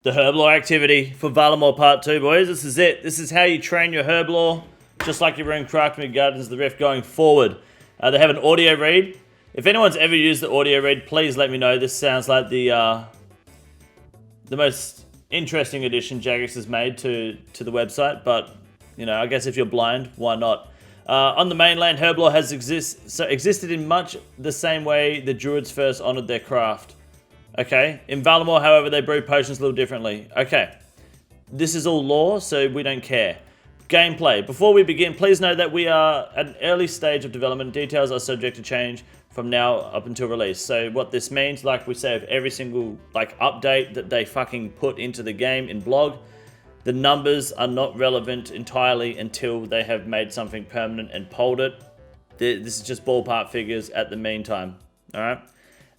The Herblore activity for Varlamore Part 2, boys. This is it. This is how you train your Herblore, just like your Runecraft Gardens of the Rift going forward. They have an audio read. If anyone's ever used the audio read, please let me know. This sounds like the most interesting addition Jagex has made to the website, but, you know, I guess if you're blind, why not? On the mainland, Herblore has existed in much the same way the Druids first honoured their craft. Okay, in Varlamore, however, they brew potions a little differently. Okay, this is all lore, so we don't care. Gameplay. Before we begin, please note that we are at an early stage of development. Details are subject to change from now up until release. So what this means, like we say, of every single update that they fucking put into the game in blog, the numbers are not relevant entirely until they have made something permanent and polled it. This is just ballpark figures at the meantime. All right.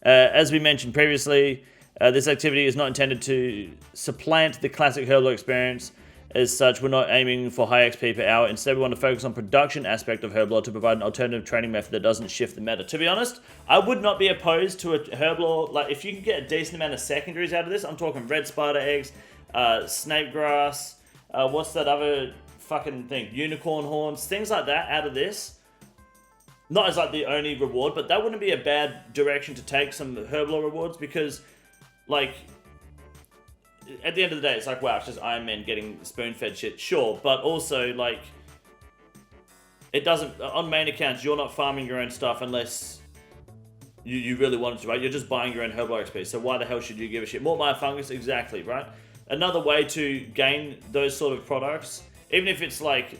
As we mentioned previously, this activity is not intended to supplant the classic Herblore experience. As such, we're not aiming for high XP per hour. Instead, we want to focus on production aspect of Herblore to provide an alternative training method that doesn't shift the meta. To be honest, I would not be opposed to a Herblore. Like, if you can get a decent amount of secondaries out of this, I'm talking red spider eggs, snake grass, what's that other fucking thing? Unicorn horns, things like that out of this. Not as like the only reward, but that wouldn't be a bad direction to take some Herblore rewards, because, like, at the end of the day, it's like, wow, it's just Iron Man getting spoon-fed shit, sure, but also, like, it doesn't, on main accounts, you're not farming your own stuff unless you really wanted to, right? You're just buying your own Herblore XP, so why the hell should you give a shit? More Mire Fungus, exactly, right? Another way to gain those sort of products, even if it's, like,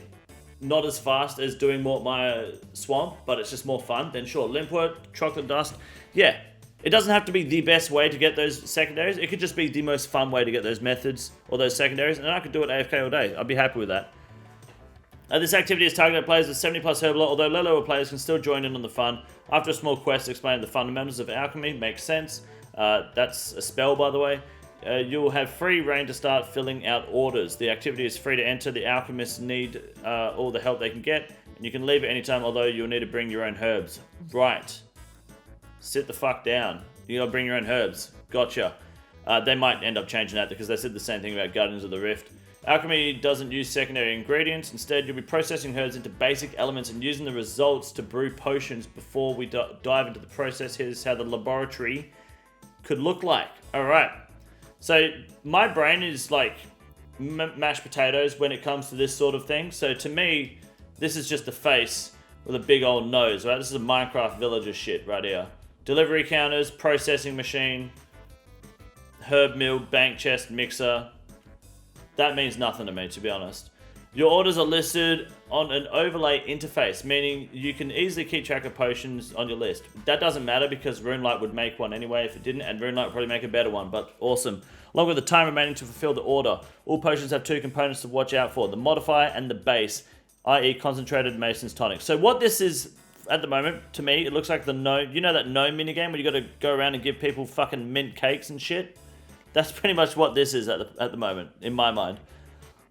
not as fast as doing Mortmire Swamp, but it's just more fun, then sure, Limpwort, Chocolate Dust, yeah. It doesn't have to be the best way to get those secondaries. It could just be the most fun way to get those methods or those secondaries, and I could do it AFK all day. I'd be happy with that. This activity is targeted at players with 70 plus Herblore, although lower players can still join in on the fun. After a small quest explaining the fundamentals of alchemy, makes sense. That's a spell, by the way. You'll have free reign to start filling out orders. The activity is free to enter. The alchemists need all the help they can get, and you can leave at any time, although you'll need to bring your own herbs. Right. Sit the fuck down. You gotta bring your own herbs. Gotcha. They might end up changing that because they said the same thing about Guardians of the Rift. Alchemy doesn't use secondary ingredients. Instead, you'll be processing herbs into basic elements and using the results to brew potions. Before we dive into the process, here's how the laboratory could look like. Alright. So, my brain is like mashed potatoes when it comes to this sort of thing. So, to me, this is just a face with a big old nose, right? This is a Minecraft villager shit right here. Delivery counters, processing machine, herb mill, bank chest, mixer. That means nothing to me, to be honest. Your orders are listed on an overlay interface, meaning you can easily keep track of potions on your list. That doesn't matter because RuneLite would make one anyway if it didn't, and RuneLite would probably make a better one, but awesome. Along with the time remaining to fulfill the order, all potions have two components to watch out for, the modifier and the base, i.e. concentrated Mason's tonic. So what this is, at the moment, to me, it looks like the gnome, you know that gnome minigame where you gotta go around and give people fucking mint cakes and shit? That's pretty much what this is at the moment, in my mind.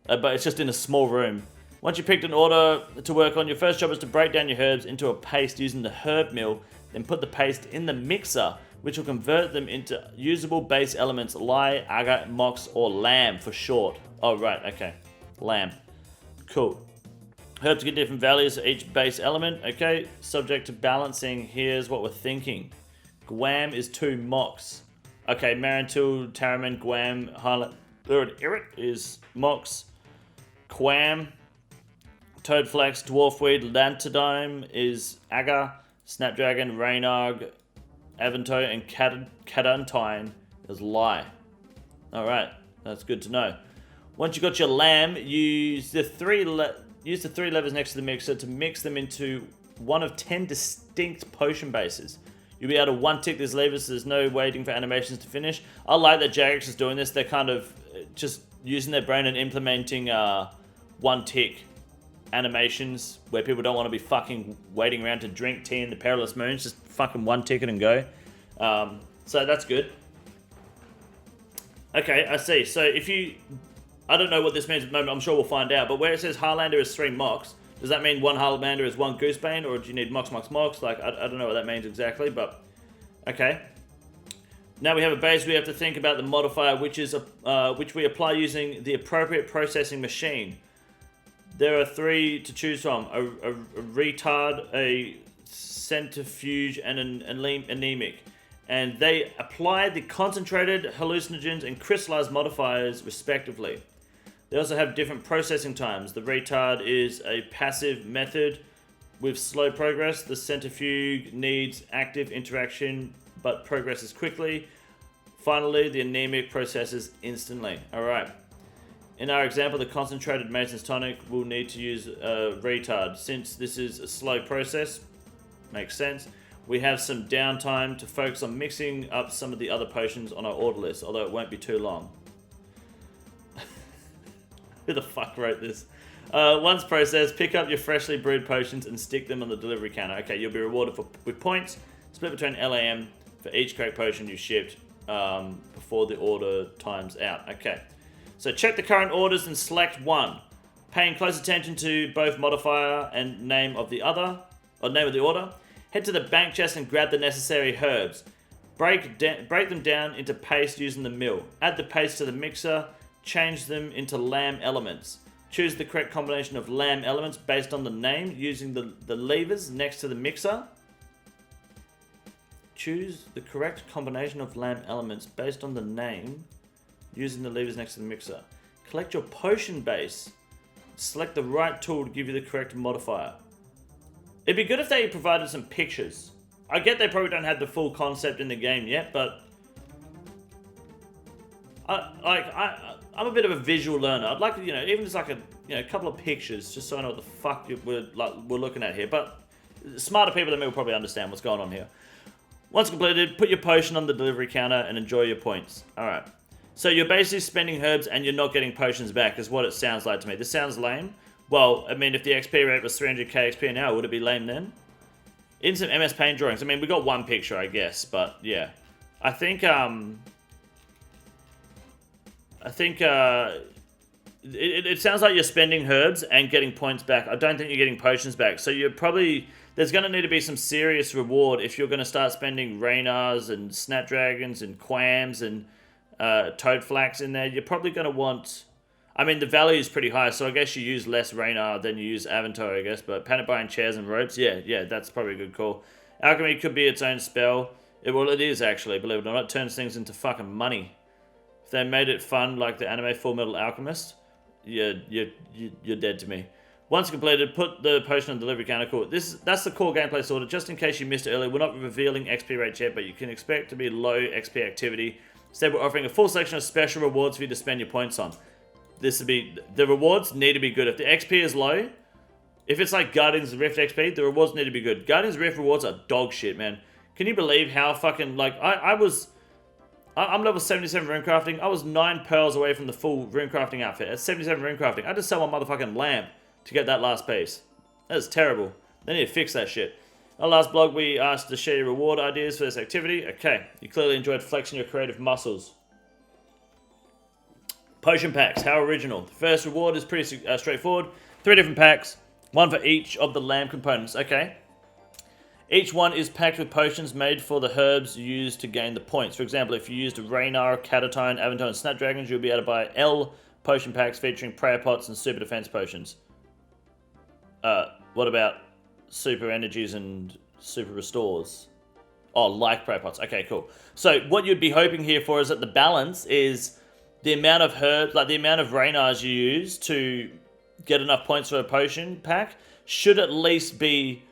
But it's just in a small room. Once you picked an order to work on, your first job is to break down your herbs into a paste using the herb mill, then put the paste in the mixer, which will convert them into usable base elements, lye, agar, mox, or lamb for short. Oh, right, okay. Lamb. Cool. Herbs get different values for each base element. Okay, subject to balancing. Here's what we're thinking. Guam is 2 mox. Okay, Marantil, Taraman, Guam, Highland, Irit is mox. Quam, Toadflax, Dwarfweed, Lantodime is agar. Snapdragon, Raynarg, Avanto, and Cadantine is lye. Alright, that's good to know. Once you got your lamb, use the three levers next to the mixer to mix them into one of 10 distinct potion bases. You'll be able to one-tick these levers so there's no waiting for animations to finish. I like that Jagex is doing this. They're kind of just using their brain and implementing one-tick animations where people don't want to be fucking waiting around to drink tea in the perilous moons. Just fucking one-tick it and go. So that's good. Okay, I see. So if you... I don't know what this means at the moment. I'm sure we'll find out. But where it says Highlander is 3 mox, does that mean one Highlander is 1 Goosebane? Or do you need mox, mox, mox? Like, I don't know what that means exactly, but... Okay. Now we have a base, we have to think about the modifier, which we apply using the appropriate processing machine. There are 3 to choose from: a retard, a centrifuge, and an anemic. And they apply the concentrated hallucinogens and crystallized modifiers respectively. They also have different processing times. The retard is a passive method with slow progress. The centrifuge needs active interaction but progresses quickly. Finally, the anemic processes instantly. Alright. In our example, the concentrated Mason's tonic will need to use a retard. Since this is a slow process, makes sense, we have some downtime to focus on mixing up some of the other potions on our order list, although it won't be too long. Who the fuck wrote this? Once processed, pick up your freshly brewed potions and stick them on the delivery counter. Okay, you'll be rewarded with points, split between LAM for each correct potion you shipped before the order times out. Okay, so check the current orders and select one. Paying close attention to both modifier and name of the other, or name of the order. Head to the bank chest and grab the necessary herbs. Break them down into paste using the mill. Add the paste to the mixer. Change them into lamb elements. Choose the correct combination of lamb elements based on the name using the levers next to the mixer. Choose the correct combination of lamb elements based on the name using the levers next to the mixer. Collect your potion base. Select the right tool to give you the correct modifier. It'd be good if they provided some pictures. I get they probably don't have the full concept in the game yet, but I'm a bit of a visual learner. I'd like to, even just like a couple of pictures, just so I know what the fuck we're looking at here. But smarter people than me will probably understand what's going on here. Once completed, put your potion on the delivery counter and enjoy your points. All right. So you're basically spending herbs and you're not getting potions back, is what it sounds like to me. This sounds lame. Well, I mean, if the XP rate was 300k XP an hour, would it be lame then? In some MS Paint drawings. I mean, we got one picture, I guess, but yeah. I think it sounds like you're spending herbs and getting points back. I don't think you're getting potions back. So you're probably, there's going to need to be some serious reward if you're going to start spending Raynars and Snapdragons and Quams and Toadflax in there. You're probably going to want, I mean, the value is pretty high, so I guess you use less Raynar than you use Aventor, I guess. But panic buying chairs and ropes, yeah, that's probably a good call. Alchemy could be its own spell. Well, it is actually, believe it or not. It turns things into fucking money. If they made it fun like the anime Full Metal Alchemist, you're dead to me. Once completed, put the potion on delivery counter. Cool. That's the core gameplay sorted. Just in case you missed it earlier, we're not revealing XP rate yet, but you can expect to be low XP activity. Instead, we're offering a full selection of special rewards for you to spend your points on. The rewards need to be good. If the XP is low, if it's like Guardians Rift XP, the rewards need to be good. Guardians Rift rewards are dog shit, man. Can you believe how fucking, like, I'm level 77 runecrafting. I was 9 pearls away from the full runecrafting outfit. At 77 runecrafting, I had to sell my motherfucking lamp to get that last piece. That is terrible. They need to fix that shit. Our last blog, we asked to share your reward ideas for this activity. Okay, you clearly enjoyed flexing your creative muscles. Potion packs, how original. The first reward is pretty straightforward. 3 different packs, 1 for each of the lamp components. Okay. Each one is packed with potions made for the herbs used to gain the points. For example, if you used a Raynar, Catatine, Aventor, and Snapdragons, you'll be able to buy L potion packs featuring prayer pots and super defense potions. What about super energies and super restores? Oh, like prayer pots. Okay, cool. So what you'd be hoping here for is that the balance is the amount of herbs, like the amount of Raynars you use to get enough points for a potion pack should at least be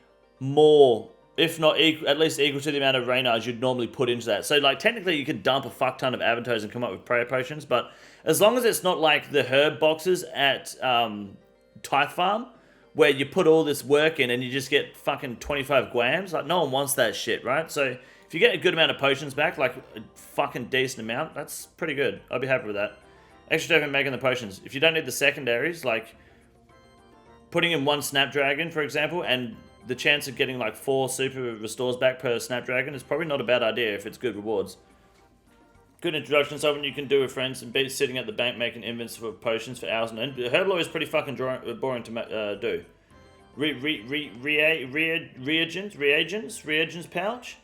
more, if not equal, at least equal to the amount of Raynars you'd normally put into that. So, like, technically you could dump a fuck ton of Aventors and come up with prayer potions, but as long as it's not like the herb boxes at Tithe Farm, where you put all this work in and you just get fucking 25 guams, like, no one wants that shit, right? So, if you get a good amount of potions back, like a fucking decent amount, that's pretty good. I'd be happy with that. Extra step in making the potions. If you don't need the secondaries, like putting in 1 Snapdragon, for example, and the chance of getting like 4 super restores back per Snapdragon is probably not a bad idea if it's good rewards. Good introduction, something you can do with friends and be sitting at the bank making invents for potions for hours and end. Herblore is pretty fucking boring to do. Reagents pouch?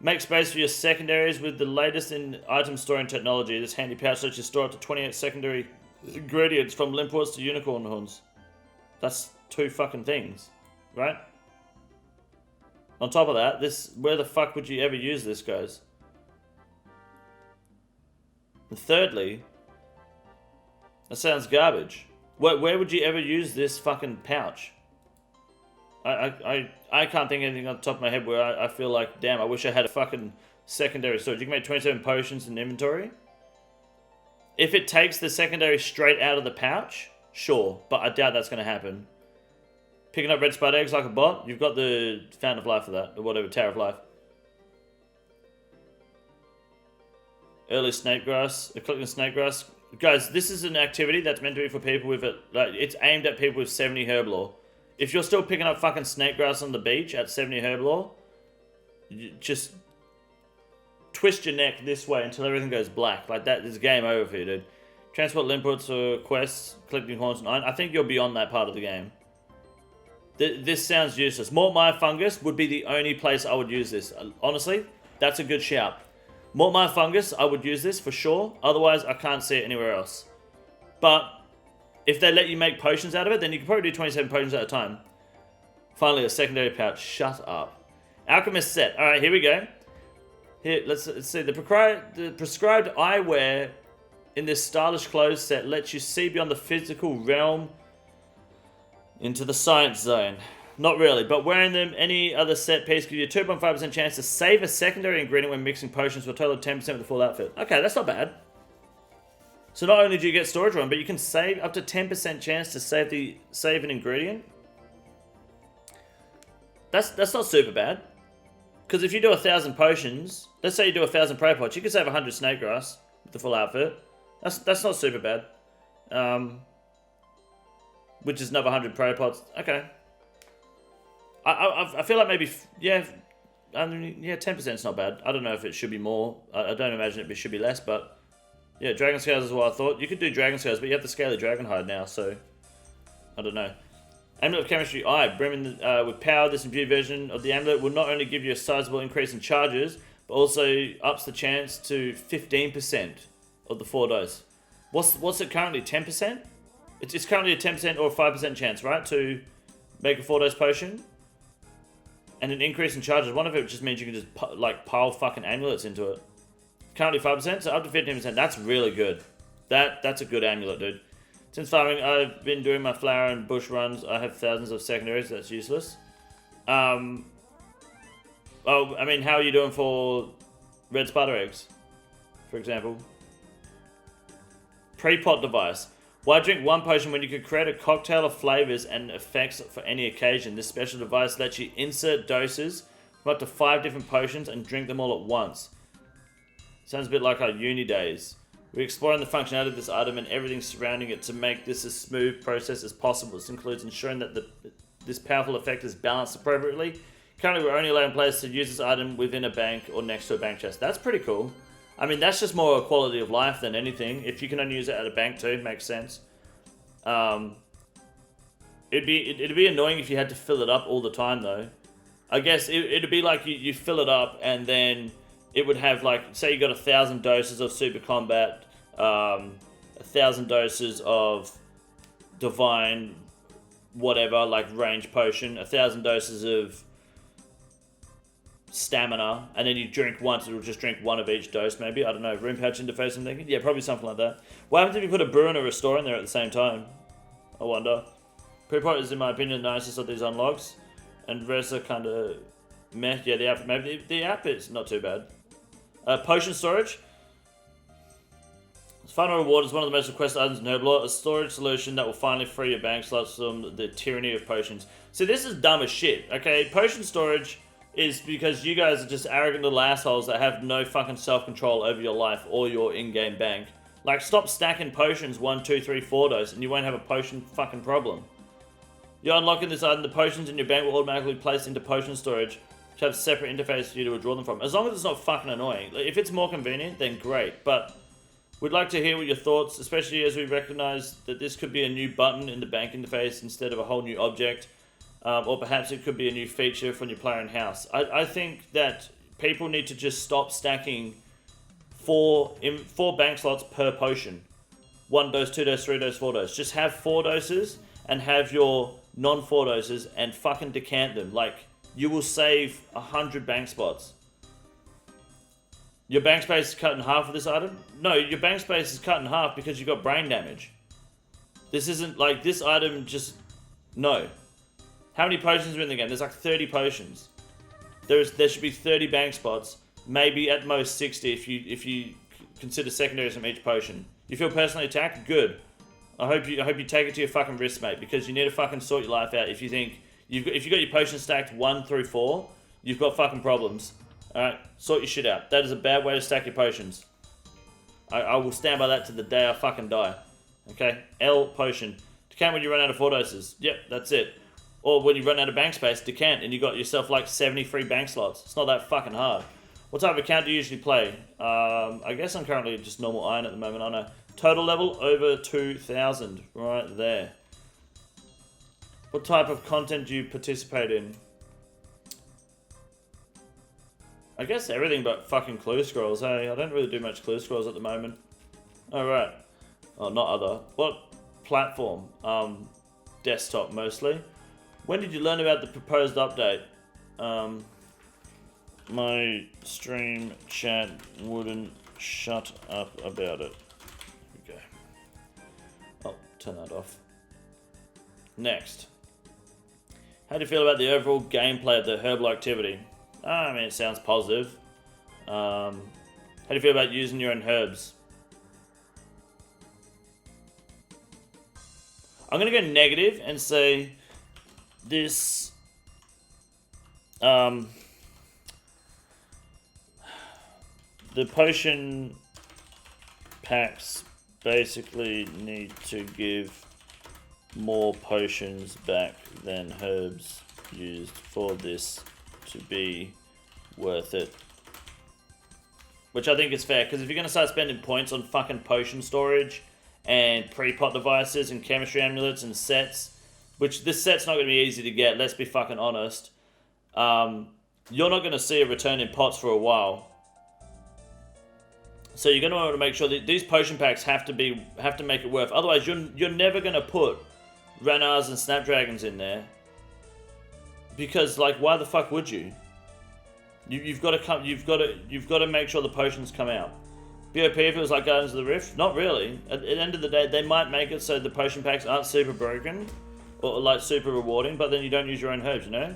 Make space for your secondaries with the latest in item storing technology. This handy pouch lets you store up to 28 secondary ingredients from limpworts to unicorn horns. That's 2 fucking things, right? On top of that, where the fuck would you ever use this, guys? And thirdly, that sounds garbage. Where would you ever use this fucking pouch? I can't think of anything on the top of my head where I feel like, damn, I wish I had a fucking secondary storage. You can make 27 potions in inventory. If it takes the secondary straight out of the pouch, sure, but I doubt that's going to happen. Picking up red spud eggs like a bot, you've got the Fountain of Life for that, or whatever, Tower of Life. Early snake grass, collecting snake grass. Guys, this is an activity that's meant to be for people with it. Like, it's aimed at people with 70 Herblore. If you're still picking up fucking snake grass on the beach at 70 Herblore, just twist your neck this way until everything goes black. Like, that is game over for you, dude. Transport limpworts for quests, collecting horns and iron. I think you're beyond that part of the game. This sounds useless. Mort Mire Fungus would be the only place I would use this. Honestly, that's a good shout. Mort Mire Fungus, I would use this for sure. Otherwise, I can't see it anywhere else. But if they let you make potions out of it, then you can probably do 27 potions at a time. Finally, a secondary pouch. Shut up. Alchemist set. All right, here we go. Here, let's see. The prescribed eyewear in this stylish clothes set lets you see beyond the physical realm into the science zone. Not really, but wearing them, any other set piece gives you a 2.5% chance to save a secondary ingredient when mixing potions for a total of 10% with the full outfit. Okay, that's not bad. So not only do you get storage room, but you can save up to 10% chance to save an ingredient. That's not super bad. Because if you do 1,000 potions, let's say you do 1,000 pro pots, you can save 100 snake grass with the full outfit. That's not super bad. Which is another 100 pro pots. Okay. I feel like maybe, yeah, 10% is not bad. I don't know if it should be more. I don't imagine it should be less, but yeah, dragon scales is what I thought. You could do dragon scales, but you have to scale the dragon hide now, so I don't know. Amulet of Chemistry Eye, brimming with power. This improved version of the amulet will not only give you a sizable increase in charges, but also ups the chance to 15% of the 4 dose. What's it currently? 10%? It's currently a 10% or a 5% chance, right, to make a 4 dose potion. And an increase in charges. One of it just means you can just pile fucking amulets into it. Currently 5%, so up to 15%. That's really good. That's a good amulet, dude. Since farming, I've been doing my flower and bush runs. I have thousands of secondaries. That's useless. Oh, I mean, how are you doing for red spider eggs, for example? Pre-pot device. Why drink one potion when you could create a cocktail of flavors and effects for any occasion? This special device lets you insert doses from up to 5 different potions and drink them all at once. Sounds a bit like our uni days. We're exploring the functionality of this item and everything surrounding it to make this as smooth process as possible. This includes ensuring that this powerful effect is balanced appropriately. Currently, we're only allowing players to use this item within a bank or next to a bank chest. That's pretty cool. I mean, that's just more a quality of life than anything. If you can only use it at a bank too, it makes sense. It'd be annoying if you had to fill it up all the time, though. I guess it'd be like you fill it up and then it would have, like, say you got 1,000 doses of Super Combat, 1,000 doses of Divine, whatever, like range potion, 1,000 doses of stamina, and then you drink once, it'll just drink one of each dose, maybe. I don't know, room pouch interface, I'm thinking. Yeah, probably something like that. What happens if you put a brew and a restore in there at the same time? I wonder. Pre-pot is, in my opinion, the nicest of these unlocks, and rest are kind of meh. Yeah, the app, maybe the app is not too bad. Potion storage. Final reward is one of the most requested items in Herblore, a storage solution that will finally free your bank slots from the tyranny of potions. So this is dumb as shit, okay? Potion storage is because you guys are just arrogant little assholes that have no fucking self-control over your life or your in-game bank. Like, stop stacking potions 1, 2, 3, 4 dose and you won't have a potion fucking problem. You're unlocking this item, the potions in your bank will automatically place into potion storage, which have a separate interface for you to withdraw them from. As long as it's not fucking annoying. If it's more convenient, then great. But we'd like to hear what your thoughts, especially as we recognize that this could be a new button in the bank interface instead of a whole new object. Or perhaps it could be a new feature from your player in-house. I think that people need to just stop stacking four bank slots per potion. 1 dose, 2 dose, 3 dose, 4 dose. Just have 4 doses and have your non-4 doses and fucking decant them. Like, you will save 100 bank spots. Your bank space is cut in half with this item? No, your bank space is cut in half because you got brain damage. This isn't like this item just... No. How many potions are in the game? There's like 30 potions. There should be 30 bank spots. Maybe at most 60 if you consider secondaries from each potion. You feel personally attacked? Good. I hope you take it to your fucking wrist, mate, because you need to fucking sort your life out. If you think if you got your potions stacked 1 through 4, you've got fucking problems. Alright, sort your shit out. That is a bad way to stack your potions. I will stand by that to the day I fucking die. Okay? L potion. Decant when you run out of 4 doses. Yep, that's it. Or when you run out of bank space, decant and you got yourself like 70 free bank slots. It's not that fucking hard. What type of account do you usually play? I guess I'm currently just normal iron at the moment, aren't I? Total level over 2,000. Right there. What type of content do you participate in? I guess everything but fucking clue scrolls, hey? I don't really do much clue scrolls at the moment. Alright. Oh, not other. What platform? Desktop mostly. When did you learn about the proposed update? My stream chat wouldn't shut up about it. Here we go. Oh, turn that off. Next. How do you feel about the overall gameplay of the Herblore activity? I mean, it sounds positive. How do you feel about using your own herbs? I'm going to go negative and say this... the potion packs basically need to give more potions back than herbs used for this to be worth it. Which I think is fair, because if you're going to start spending points on fucking potion storage and pre-pot devices and chemistry amulets and sets, which this set's not going to be easy to get, let's be fucking honest, you're not going to see a return in pots for a while. So you're going to want to make sure that these potion packs have to make it worth. Otherwise, you're never going to put Ranars and Snapdragons in there. Because, like, why the fuck would you? You've got to make sure the potions come out. BOP, if it was like Guardians of the Rift, not really. At the end of the day, they might make it so the potion packs aren't super broken or like super rewarding, but then you don't use your own herbs, you know?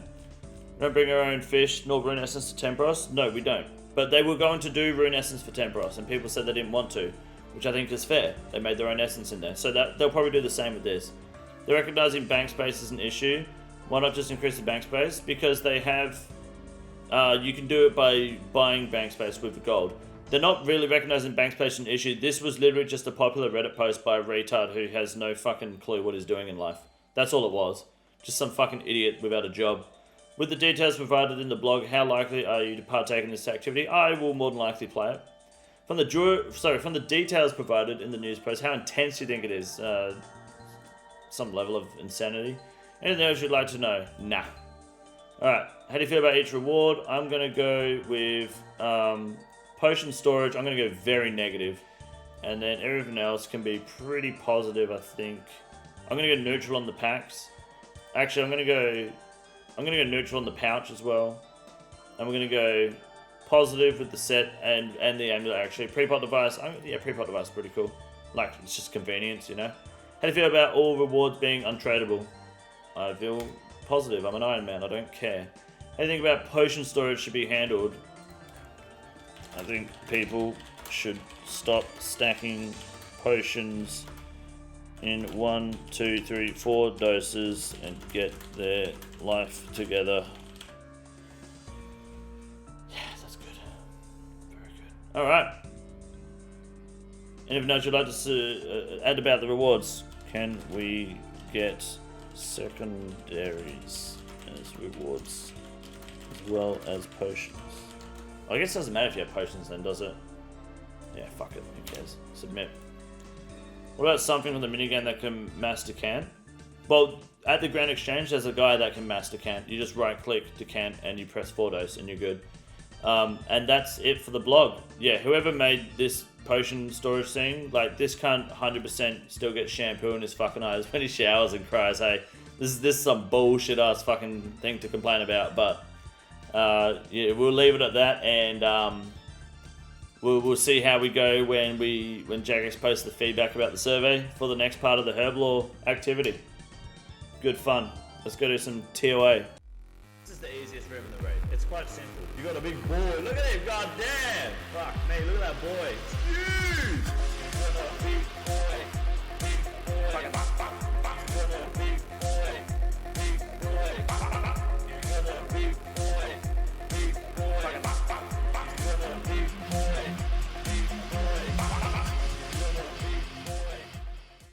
We don't bring our own fish nor rune essence to Tempros. No, we don't. But they were going to do rune essence for Tempros, and people said they didn't want to, which I think is fair. They made their own essence in there, so that they'll probably do the same with this. They're recognizing bank space as an issue. Why not just increase the bank space? Because they have, you can do it by buying bank space with the gold. They're not really recognizing bank space as an issue. This was literally just a popular Reddit post by a retard who has no fucking clue what he's doing in life. That's all it was. Just some fucking idiot without a job. With the details provided in the blog, how likely are you to partake in this activity? I will more than likely play it. From the details provided in the news post, how intense do you think it is? Some level of insanity. Anything else you'd like to know? Nah. Alright, how do you feel about each reward? I'm going to go with potion storage. I'm going to go very negative. And then everything else can be pretty positive, I think. I'm going to go neutral on the packs. Actually, I'm going to go neutral on the pouch as well. And we're going to go positive with the set and the amulet, actually. Pre-pot device. Yeah, pre-pot device is pretty cool. Like, it's just convenience, you know? How do you feel about all rewards being untradeable? I feel positive. I'm an Iron Man. I don't care. How do you think about potion storage should be handled? I think people should stop stacking potions in 1, 2, 3, 4 doses and get their life together. Yeah, that's good. Very good. Alright. Anything else you'd like to add about the rewards? Can we get secondaries as rewards as well as potions? Well, I guess it doesn't matter if you have potions then, does it? Yeah, fuck it. Who cares? Submit. What about something from the minigame that can mass decant? Well, at the Grand Exchange, there's a guy that can mass decant. You just right-click decant and you press 4 dose and you're good. And that's it for the blog. Yeah, whoever made this potion storage thing, like, this cunt 100% still gets shampoo in his fucking eyes when he showers and cries, hey. This is some bullshit ass fucking thing to complain about, but yeah, we'll leave it at that, and we'll see how we go when Jagex posts the feedback about the survey for the next part of the Herblore activity. Good fun. Let's go do some TOA. This is the easiest room in the raid. It's quite simple. You got a big boy. Look at him. God damn. Fuck me. Look at that boy. It's huge. You got a big boy.